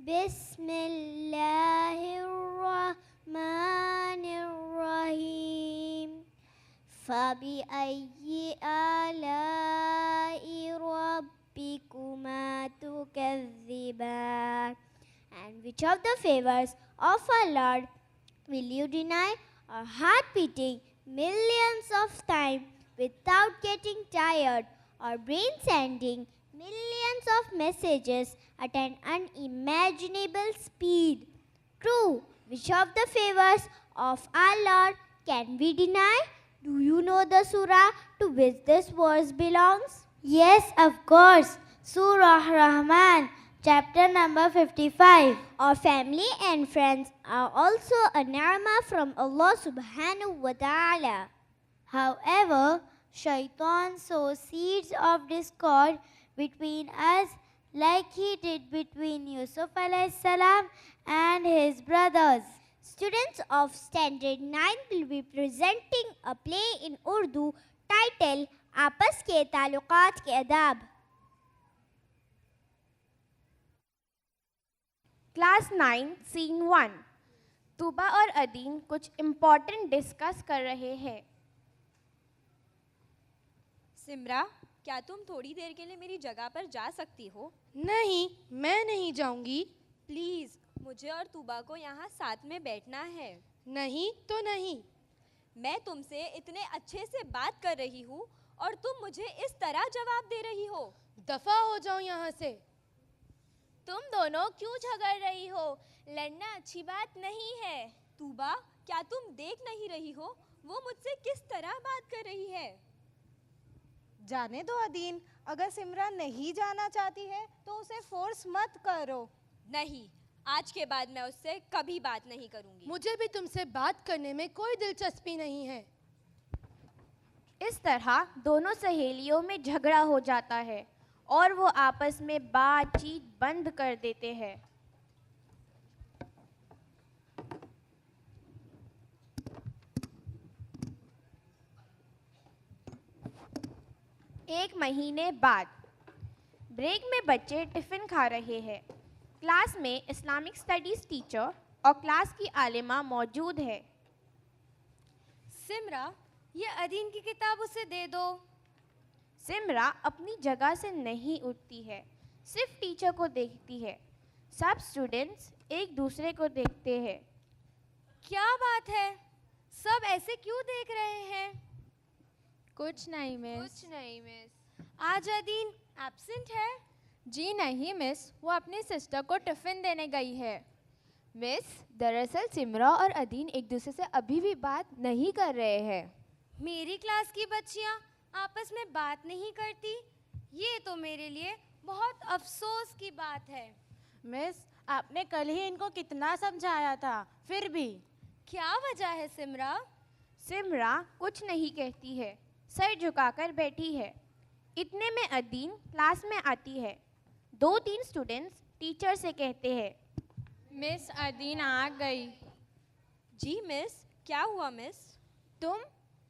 बिस्मिल्लाहिर्रहमानिर्रहीम फबिअय्यि आलाइ रब्बिकुमा तुकज़्ज़िबान. And which of the favors of our Lord will you deny? Our heart beating millions of times without getting tired, our brain sending millions of messages at an unimaginable speed. True, which of the favors of our Lord can we deny? Do you know the surah to which this verse belongs? Yes, of course. Surah Rahman, chapter number 55. Our family and friends are also a ni'mah from Allah subhanahu wa ta'ala. However, Shaitan sows seeds of discord between us like he did between Yusuf alayhi salam and his brothers. Students of Standard 9 will be presenting a play in Urdu titled आपस के ताल्लुकात के अदाब. Class 9 scene 1. Tuba और अदीन कुछ important discuss कर रहे हैं. सिमरा, क्या तुम थोड़ी देर के लिए मेरी जगह पर जा सकती हो? नहीं, मैं नहीं जाऊंगी. प्लीज़, मुझे और तूबा को यहाँ साथ में बैठना है. नहीं तो नहीं. मैं तुमसे इतने अच्छे से बात कर रही हूँ और तुम मुझे इस तरह जवाब दे रही हो. दफा हो जाओ यहाँ से. तुम दोनों क्यों झगड़ रही हो? लड़ना अच्छी बात नहीं है. तूबा, क्या तुम देख नहीं रही हो वो मुझसे किस तरह बात कर रही है? जाने दो अदीन, अगर सिमरा नहीं जाना चाहती है तो उसे फोर्स मत करो. नहीं, आज के बाद मैं उससे कभी बात नहीं करूंगी. मुझे भी तुमसे बात करने में कोई दिलचस्पी नहीं है. इस तरह दोनों सहेलियों में झगड़ा हो जाता है और वो आपस में बातचीत बंद कर देते हैं. एक महीने बाद ब्रेक में बच्चे टिफ़िन खा रहे हैं. क्लास में इस्लामिक स्टडीज़ टीचर और क्लास की आलिमा मौजूद है. सिमरा, ये अदीन की किताब उसे दे दो. सिमरा अपनी जगह से नहीं उठती है, सिर्फ टीचर को देखती है. सब स्टूडेंट्स एक दूसरे को देखते हैं. क्या बात है, सब ऐसे क्यों देख रहे हैं? कुछ नहीं मिस. कुछ नहीं मिस. आज अदीन एब्सेंट है? जी नहीं मिस, वो अपनी सिस्टर को टिफ़िन देने गई है. मिस, दरअसल सिमरा और अदीन एक दूसरे से अभी भी बात नहीं कर रहे हैं. मेरी क्लास की बच्चियाँ आपस में बात नहीं करती, ये तो मेरे लिए बहुत अफसोस की बात है. मिस, आपने कल ही इनको कितना समझाया था, फिर भी. क्या वजह है सिमरा? सिमरा कुछ नहीं कहती है, सर झुकाकर बैठी है. इतने में अदीन क्लास में आती है. 2-3 स्टूडेंट्स टीचर से कहते हैं, मिस अदीन आ गई. जी मिस, क्या हुआ मिस? तुम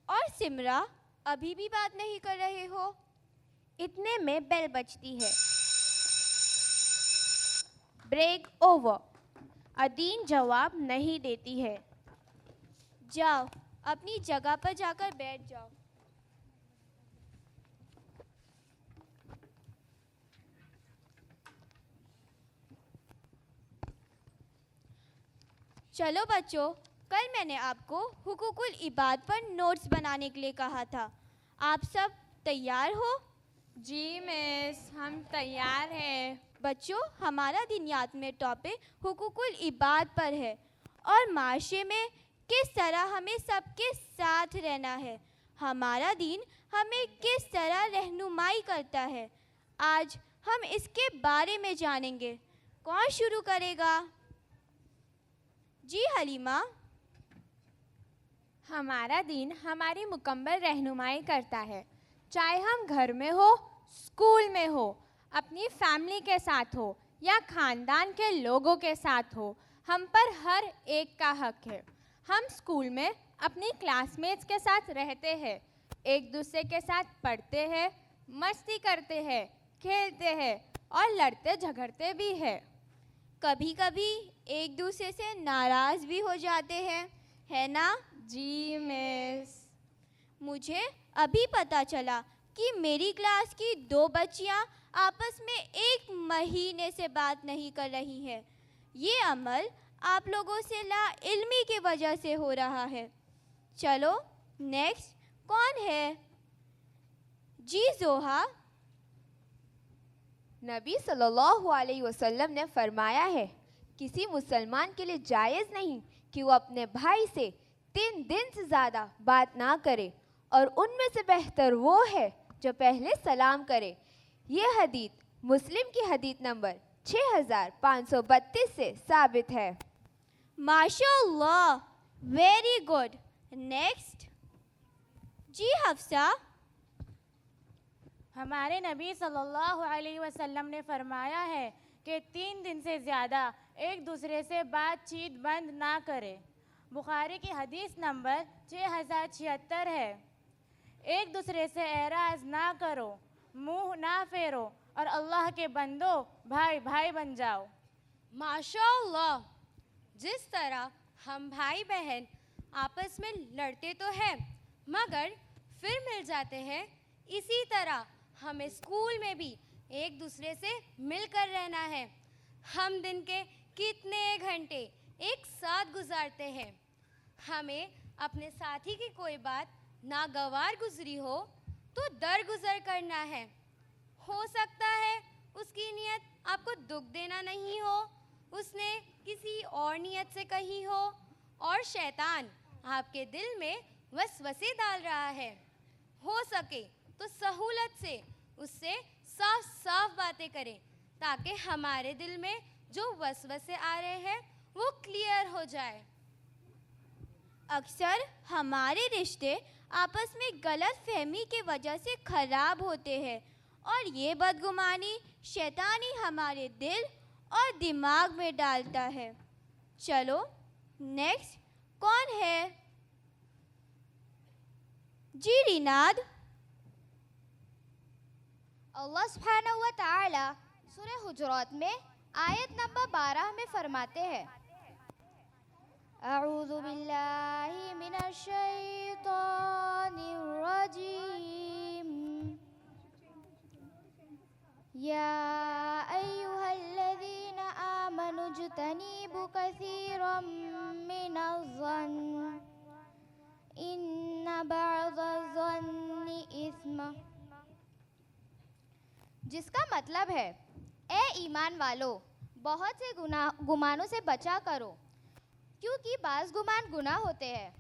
और सिमरा अभी भी बात नहीं कर रहे हो. इतने में बेल बजती है. Break over. अदीन जवाब नहीं देती है. जाओ, अपनी जगह पर जाकर बैठ जाओ. चलो बच्चों, कल मैंने आपको हुकूकुल इबाद पर नोट्स बनाने के लिए कहा था. आप सब तैयार हो? जी मिस, हम तैयार हैं. बच्चों, हमारा दिनियात में टॉपिक हुकूकुल इबाद पर है और माशरे में किस तरह हमें सबके साथ रहना है. हमारा दीन हमें किस तरह रहनुमाई करता है, आज हम इसके बारे में जानेंगे. कौन शुरू करेगा? जी हलीमा. हमारा दीन हमारी मुकम्मल रहनुमाई करता है, चाहे हम घर में हो, स्कूल में हो, अपनी फैमिली के साथ हो या ख़ानदान के लोगों के साथ हो. हम पर हर एक का हक है. हम स्कूल में अपनी क्लासमेट्स के साथ रहते हैं, एक दूसरे के साथ पढ़ते हैं, मस्ती करते हैं, खेलते हैं और लड़ते झगड़ते भी हैं. कभी कभी एक दूसरे से नाराज भी हो जाते हैं, है ना? जी मिस। मुझे अभी पता चला कि मेरी क्लास की 2 बच्चियां आपस में 1 महीने से बात नहीं कर रही हैं। ये अमल आप लोगों से ला इल्मी की वजह से हो रहा है। चलो नेक्स्ट कौन है? जी जोहा। नबी सल्लल्लाहु अलैहि वसल्लम ने फरमाया है, किसी मुसलमान के लिए जायज़ नहीं कि वो अपने भाई से 3 दिन से ज़्यादा बात ना करे, और उनमें से बेहतर वो है जो पहले सलाम करे। ये हदीस मुस्लिम की हदीस नंबर 6532 से साबित है। माशाअल्लाह, वेरी गुड। नेक्स्ट जी हफ्सा। हमारे नबी सल्लल्लाहु अलैहि वसल्लम ने फरमाया है कि 3 दिन से ज़्यादा एक दूसरे से बातचीत बंद ना करें। बुखारी की हदीस नंबर 6076 है। एक दूसरे से एराज ना करो, मुंह ना फेरो, और अल्लाह के बंदो भाई भाई बन जाओ। माशाअल्लाह, जिस तरह हम भाई बहन आपस में लड़ते तो हैं मगर फिर मिल जाते हैं, इसी तरह हमें स्कूल में भी एक दूसरे से मिलकर रहना है। हम दिन के कितने घंटे एक साथ गुजारते हैं। हमें अपने साथी की कोई बात नागवार गुजरी हो तो दरगुजर करना है। हो सकता है उसकी नियत आपको दुख देना नहीं हो, उसने किसी और नियत से कही हो, और शैतान आपके दिल में वसवसे डाल रहा है। हो सके तो सहूलत से उससे साफ साफ बातें करें ताकि हमारे दिल में जो वसवसे आ रहे हैं वो क्लियर हो जाए। अक्सर हमारे रिश्ते आपस में गलत फहमी की वजह से खराब होते हैं, और ये बदगुमानी शैतानी हमारे दिल और दिमाग में डालता है। चलो नेक्स्ट कौन है? जी रिनाद। अल्लाह सुब्हानहू व तआला सूरह हुजुरात में आयत नंबर 12 में फरमाते हैं, अऊज़ु बिल्लाहि मिनश शैतानिर रजीम, या अय्युहल्लज़ीना आमनु ज्तनीबु कसीरम मिनज़-ज़न्न इन्ना बअज़-ज़न्नि इस्म, जिसका मतलब है, ए ईमान वालों, बहुत से गुमानों से बचा करो, क्योंकि बाज़ गुमान गुनाह होते हैं।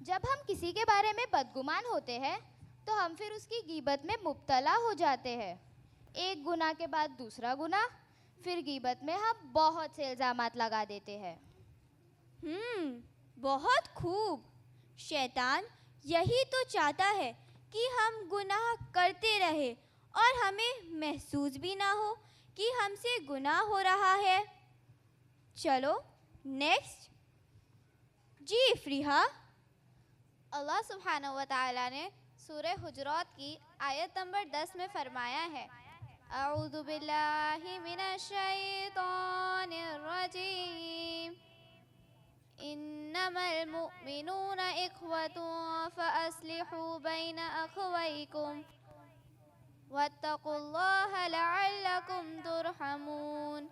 जब हम किसी के बारे में बदगुमान होते हैं तो हम फिर उसकी गीबत में मुब्तला हो जाते हैं। एक गुनाह के बाद दूसरा गुनाह, फिर गीबत में हम बहुत से इल्ज़ामात लगा देते हैं। बहुत खूब। शैतान यही तो चाहता है कि हम गुनाह करते रहे और हमें महसूस भी ना हो कि हमसे गुनाह हो रहा है। चलो नेक्स्ट जी इफ्रिहा। अल्लाह सुब्हानहू व तआला ने सूरह हुजुरात की आयत नंबर 10 में फरमाया है, अऊज़ु बिल्लाहि मिनश शैतानिर रजीम, इन्नमल मुमिनूना इख्वतुन फअस्लिहू बैन अखवैकुम वत्तकुल्लाह लअल्लकुम तुरहमून।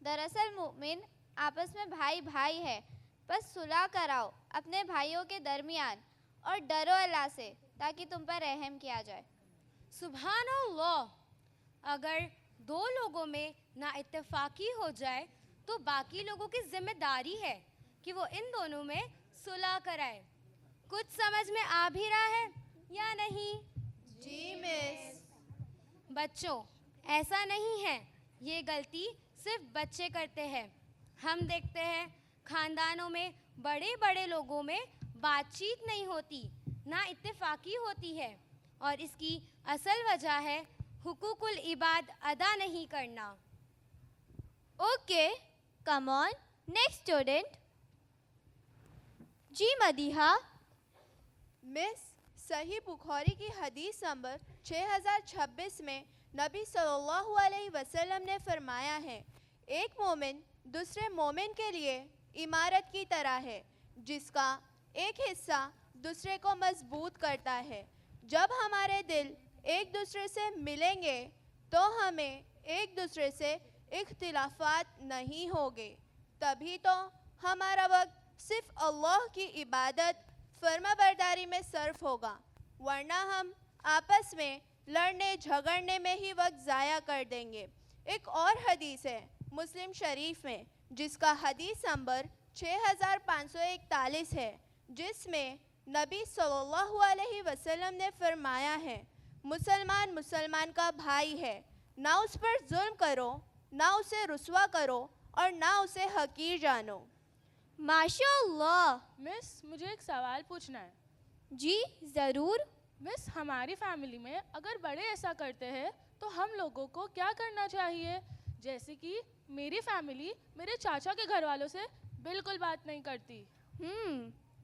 दरअसल मुमिन आपस में भाई भाई है, बस सुलह कराओ अपने भाइयों के दरमियान और डरो अल्लाह से ताकि तुम पर रहम किया जाए। सुभान अल्लाह, अगर 2 लोगों में ना इत्तेफाकी हो जाए तो बाकी लोगों की जिम्मेदारी है कि वो इन दोनों में सुलह कराए। कुछ समझ में आ भी रहा है या नहीं? जी मिस। बच्चों, ऐसा नहीं है, ये गलती सिर्फ बच्चे करते हैं। हम देखते हैं खानदानों में बड़े बड़े लोगों में बातचीत नहीं होती, ना इत्तेफाकी होती है, और इसकी असल वजह है हुकूकुल इबाद अदा नहीं करना। Okay, come on, next student जी मदीहा। मिस, सही बुखारी की हदीस नंबर 6026 में नबी सल्लल्लाहु अलैहि वसल्लम ने फरमाया है, एक मोमिन दूसरे मोमिन के लिए इमारत की तरह है जिसका एक हिस्सा दूसरे को मजबूत करता है। जब हमारे दिल एक दूसरे से मिलेंगे तो हमें एक दूसरे से इख्तिलाफात नहीं होंगे। तभी तो हमारा वक्त सिर्फ अल्लाह की इबादत फर्माबरदारी में सर्फ होगा, वरना हम आपस में लड़ने झगड़ने में ही वक्त ज़ाया कर देंगे। एक और हदीस है मुस्लिम शरीफ में जिसका हदीस नंबर 6541 है, जिसमें नबी सल्लल्लाहु अलैहि वसल्लम ने फरमाया है, मुसलमान मुसलमान का भाई है, ना उस पर जुल्म करो, ना उसे रुस्वा करो और ना उसे हकीर जानो। माशाअल्लाह। मिस, मुझे एक सवाल पूछना है। जी ज़रूर। मिस, हमारी फैमिली में अगर बड़े ऐसा करते हैं तो हम लोगों को क्या करना चाहिए? जैसे कि मेरी फैमिली मेरे चाचा के घर वालों से बिल्कुल बात नहीं करती।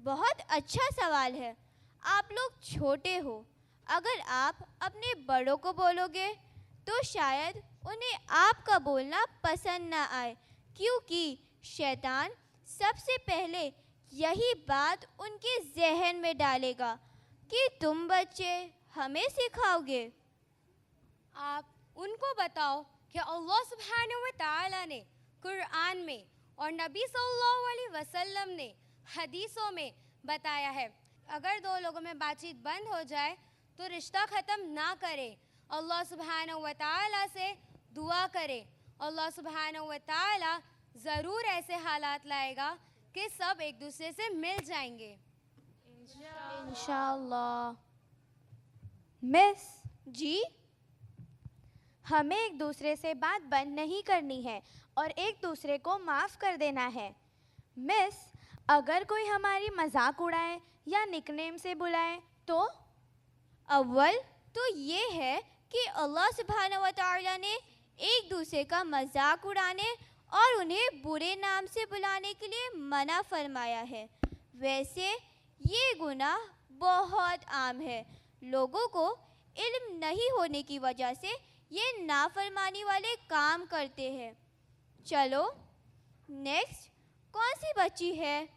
बहुत अच्छा सवाल है। आप लोग छोटे हो, अगर आप अपने बड़ों को बोलोगे तो शायद उन्हें आपका बोलना पसंद ना आए, क्योंकि शैतान सबसे पहले यही बात उनके जहन में डालेगा कि तुम बच्चे हमें सिखाओगे। आप उनको बताओ कि अल्लाह सुब्हानहू व तआला ने कुरान में और नबी सल्लल्लाहु अलैहि वसल्लम ने हदीसों में बताया है, अगर दो लोगों में बातचीत बंद हो जाए तो रिश्ता ख़त्म ना करें, अल्लाह सुब्हानहू व तआला से दुआ करें। अल्लाह सुब्हानहू व तआला ज़रूर ऐसे हालात लाएगा कि सब एक दूसरे से मिल जाएंगे इंशाअल्लाह। मिस जी, हमें एक दूसरे से बात बंद नहीं करनी है और एक दूसरे को माफ़ कर देना है। मिस, अगर कोई हमारी मजाक उड़ाए या निकनेम से बुलाए तो? अव्वल तो ये है कि अल्लाह सुब्हानहू व तआला ने एक दूसरे का मजाक उड़ाने और उन्हें बुरे नाम से बुलाने के लिए मना फरमाया है। वैसे ये गुनाह बहुत आम है, लोगों को इल्म नहीं होने की वजह से ये नाफरमानी वाले काम करते हैं। चलो नेक्स्ट कौन सी बच्ची है?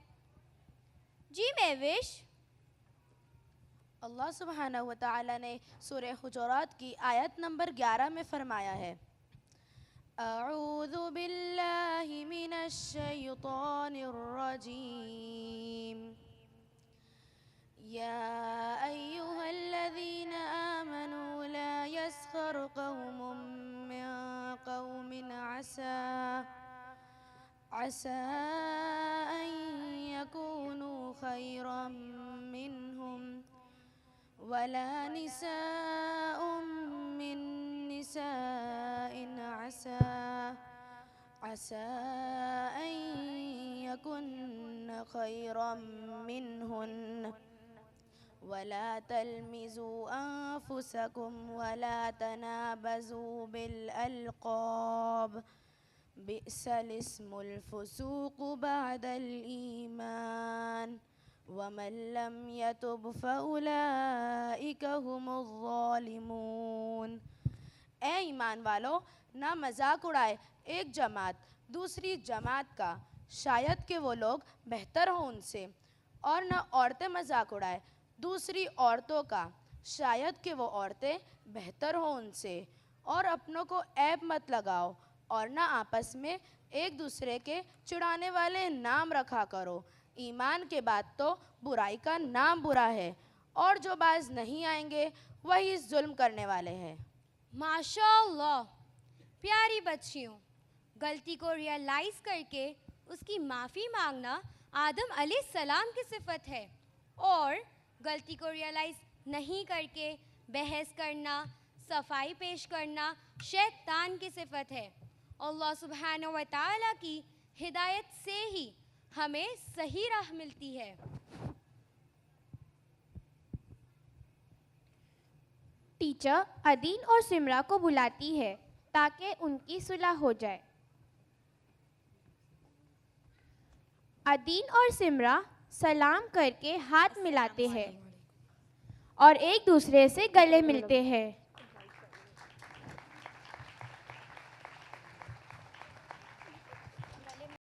जी महविश। अल्लाह सुब्हानहू व तआला ने सूरह हुजुरात की आयत नंबर 11 में फरमाया है, अऊज़ु बिल्लाहि मिनश शैतानिर रजीम, या अय्युहल्लज़ीना आमनू ला यस्खर कौमुम मिन कौमिन असा अन यकूनू खैरम मिनहुम वला निसाउम मिन निसाइन असा अन यकुन्न खैरम मिनहुन वला तलमिज़ू अनफुसकुम वला तनाबज़ू बिल अलक़ाब बिअसल इस्मुल फुसूक़ु बअदल ईमान वमन लम यतुब फउलाइका हुमुज़ ज़ालिमून। ए ईमान वालों, ना मजाक उड़ाए एक जमात दूसरी जमात का, शायद कि वो लोग बेहतर हो उनसे, और ना औरतें मजाक उड़ाए दूसरी औरतों का, शायद कि वो औरतें बेहतर हो उनसे, और अपनों को ऐब मत लगाओ, और ना आपस में एक दूसरे के चिढ़ाने वाले नाम रखा करो। ईमान के बाद तो बुराई का नाम बुरा है, और जो बाज नहीं आएंगे वही जुल्म करने वाले हैं। माशाअल्लाह। प्यारी बच्चियों, गलती को रियलाइज़ करके उसकी माफ़ी मांगना आदम अलैहिस्सलाम की सिफत है, और गलती को रियलाइज़ नहीं करके बहस करना, सफाई पेश करना शैतान की सिफत है। अल्लाह सुब्हानहू व तआला की हिदायत से ही हमें सही राह मिलती है। टीचर अदीन और सिमरा को बुलाती है ताकि उनकी सुलह हो जाए। अदीन और सिमरा सलाम करके हाथ मिलाते हैं और एक दूसरे से गले मिलते हैं।